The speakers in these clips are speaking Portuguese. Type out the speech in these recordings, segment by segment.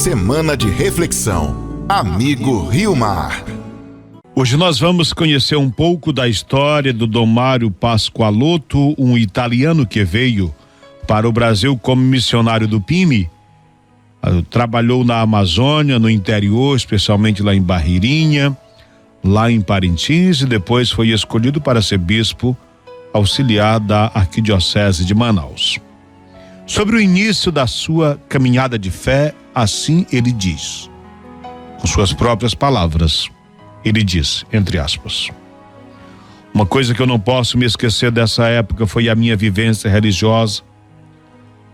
Semana de reflexão. Amigo Rio Mar. Hoje nós vamos conhecer um pouco da história do Dom Mário Pascoaloto, um italiano que veio para o Brasil como missionário do PIMI. Trabalhou na Amazônia, no interior, especialmente lá em Barreirinha, lá em Parintins, e depois foi escolhido para ser bispo auxiliar da Arquidiocese de Manaus. Sobre o início da sua caminhada de fé, assim ele diz, com suas próprias palavras, ele diz, entre aspas: uma coisa que eu não posso me esquecer dessa época foi a minha vivência religiosa.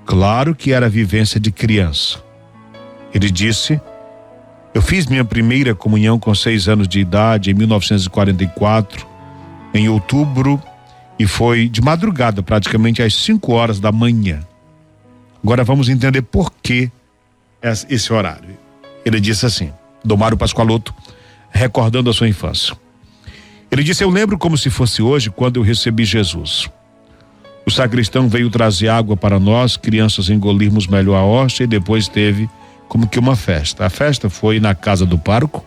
Claro que era a vivência de criança. Ele disse: eu fiz minha primeira comunhão com 6 anos de idade, em 1944, em outubro, e foi de madrugada, praticamente às 5 horas da manhã. Agora vamos entender por que esse horário. Ele disse assim, Dom Mário Pascoaloto, recordando a sua infância. Ele disse: eu lembro como se fosse hoje, quando eu recebi Jesus. O sacristão veio trazer água para nós, crianças, engolirmos melhor a hóstia, e depois teve como que uma festa. A festa foi na casa do pároco.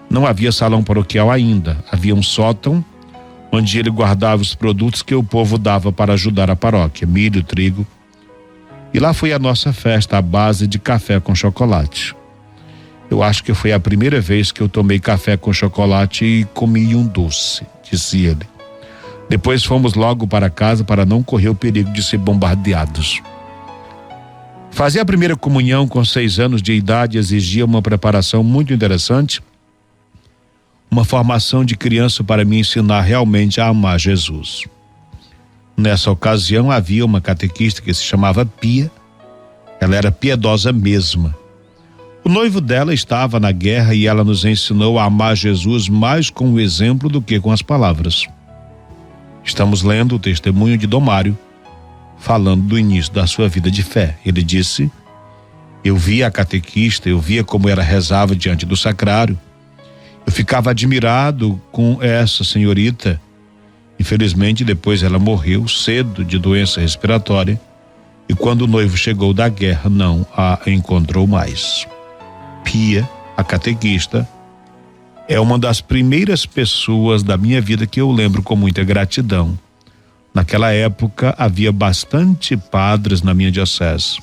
Não havia salão paroquial ainda, havia um sótão onde ele guardava os produtos que o povo dava para ajudar a paróquia, milho, trigo. E lá foi a nossa festa à base de café com chocolate. Eu acho que foi a primeira vez que eu tomei café com chocolate e comi um doce, disse ele. Depois fomos logo para casa para não correr o perigo de ser bombardeados. Fazer a primeira comunhão com 6 anos de idade exigia uma preparação muito interessante, uma formação de criança para me ensinar realmente a amar Jesus. Nessa ocasião havia uma catequista que se chamava Pia. Ela era piedosa mesma. O noivo dela estava na guerra e ela nos ensinou a amar Jesus mais com o exemplo do que com as palavras. Estamos lendo o testemunho de Dom Mário, falando do início da sua vida de fé. Ele disse: eu via a catequista, eu via como ela rezava diante do sacrário. Eu ficava admirado com essa senhorita. Infelizmente, depois ela morreu cedo de doença respiratória, e quando o noivo chegou da guerra, não a encontrou mais. Pia, a catequista, é uma das primeiras pessoas da minha vida que eu lembro com muita gratidão. Naquela época, havia bastante padres na minha diocese.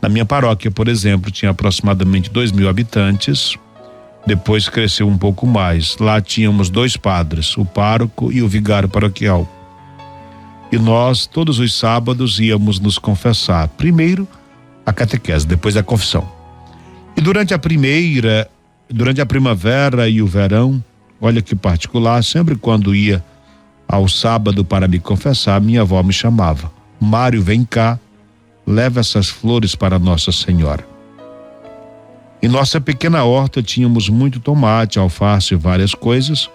Na minha paróquia, por exemplo, tinha aproximadamente 2.000 habitantes. Depois cresceu um pouco mais. Lá tínhamos 2 padres, o pároco e o vigário paroquial. E nós, todos os sábados, íamos nos confessar. Primeiro a catequese, depois a confissão. E durante a primavera e o verão, olha que particular, sempre quando ia ao sábado para me confessar, minha avó me chamava: Mário, vem cá, leva essas flores para Nossa Senhora. Em nossa pequena horta tínhamos muito tomate, alface e várias coisas,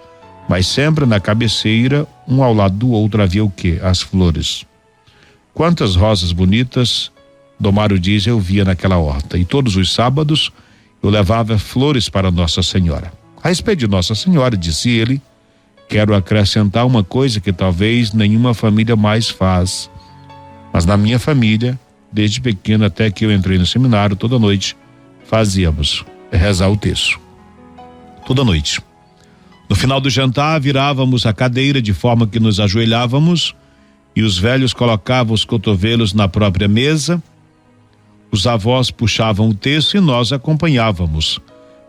mas sempre na cabeceira, um ao lado do outro, havia o quê? As flores. Quantas rosas bonitas, Dom Mário diz, eu via naquela horta. E todos os sábados eu levava flores para Nossa Senhora. A respeito de Nossa Senhora, disse ele, quero acrescentar uma coisa que talvez nenhuma família mais faz. Mas na minha família, desde pequeno até que eu entrei no seminário, toda noite fazíamos rezar o terço. Toda noite. No final do jantar, virávamos a cadeira de forma que nos ajoelhávamos e os velhos colocavam os cotovelos na própria mesa. Os avós puxavam o terço e nós acompanhávamos.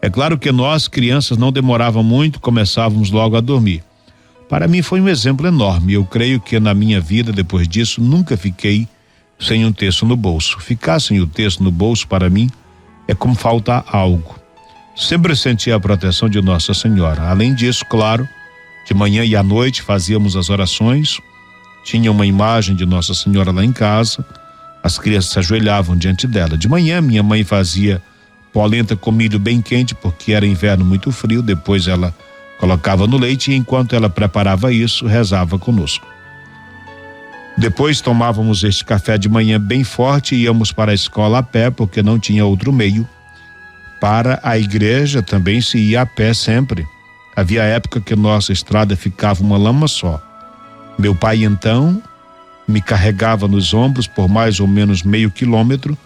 É claro que nós, crianças, não demorava muito, começávamos logo a dormir. Para mim foi um exemplo enorme. Eu creio que na minha vida, depois disso, nunca fiquei sem um terço no bolso. Ficar sem o terço no bolso, para mim, é como faltar algo. Sempre senti a proteção de Nossa Senhora. Além disso, claro, de manhã e à noite fazíamos as orações. Tinha uma imagem de Nossa Senhora lá em casa. As crianças se ajoelhavam diante dela. De manhã, minha mãe fazia polenta com milho bem quente, porque era inverno muito frio. Depois ela colocava no leite e enquanto ela preparava isso, rezava conosco. Depois tomávamos este café de manhã bem forte e íamos para a escola a pé, porque não tinha outro meio. Para a igreja também se ia a pé sempre. Havia época que nossa estrada ficava uma lama só. Meu pai então me carregava nos ombros por mais ou menos meio quilômetro,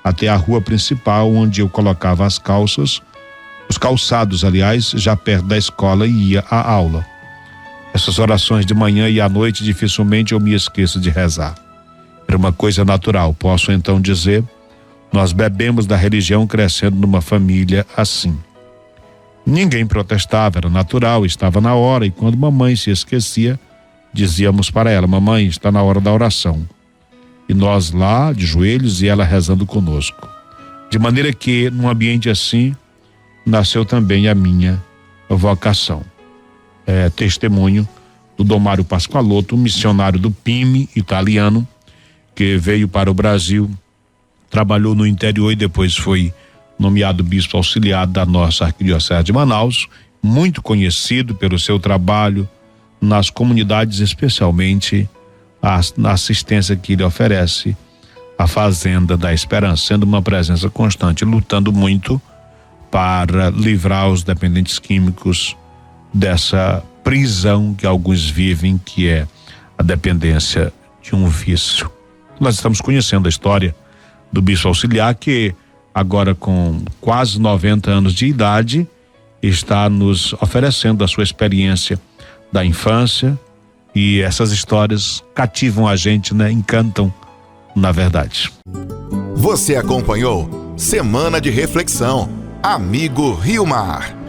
até a rua principal, onde eu colocava os calçados, aliás, já perto da escola, e ia à aula. Essas orações de manhã e à noite, dificilmente eu me esqueço de rezar. Era uma coisa natural. Posso então dizer, nós bebemos da religião crescendo numa família assim. Ninguém protestava, era natural, estava na hora, e quando mamãe se esquecia, dizíamos para ela: mamãe, está na hora da oração. E nós lá, de joelhos, e ela rezando conosco. De maneira que, num ambiente assim, nasceu também a minha vocação. Testemunho do Dom Mário Pascoaloto, missionário do PIMI italiano, que veio para o Brasil, trabalhou no interior e depois foi nomeado bispo auxiliar da nossa arquidiocese de Manaus, muito conhecido pelo seu trabalho nas comunidades, especialmente na assistência que ele oferece à Fazenda da Esperança, sendo uma presença constante, lutando muito para livrar os dependentes químicos dessa prisão que alguns vivem, que é a dependência de um vício. Nós estamos conhecendo a história do bispo auxiliar, que agora com quase 90 anos de idade está nos oferecendo a sua experiência da infância, e essas histórias cativam a gente, né? Encantam, na verdade. Você acompanhou Semana de Reflexão, Amigo Rio Mar.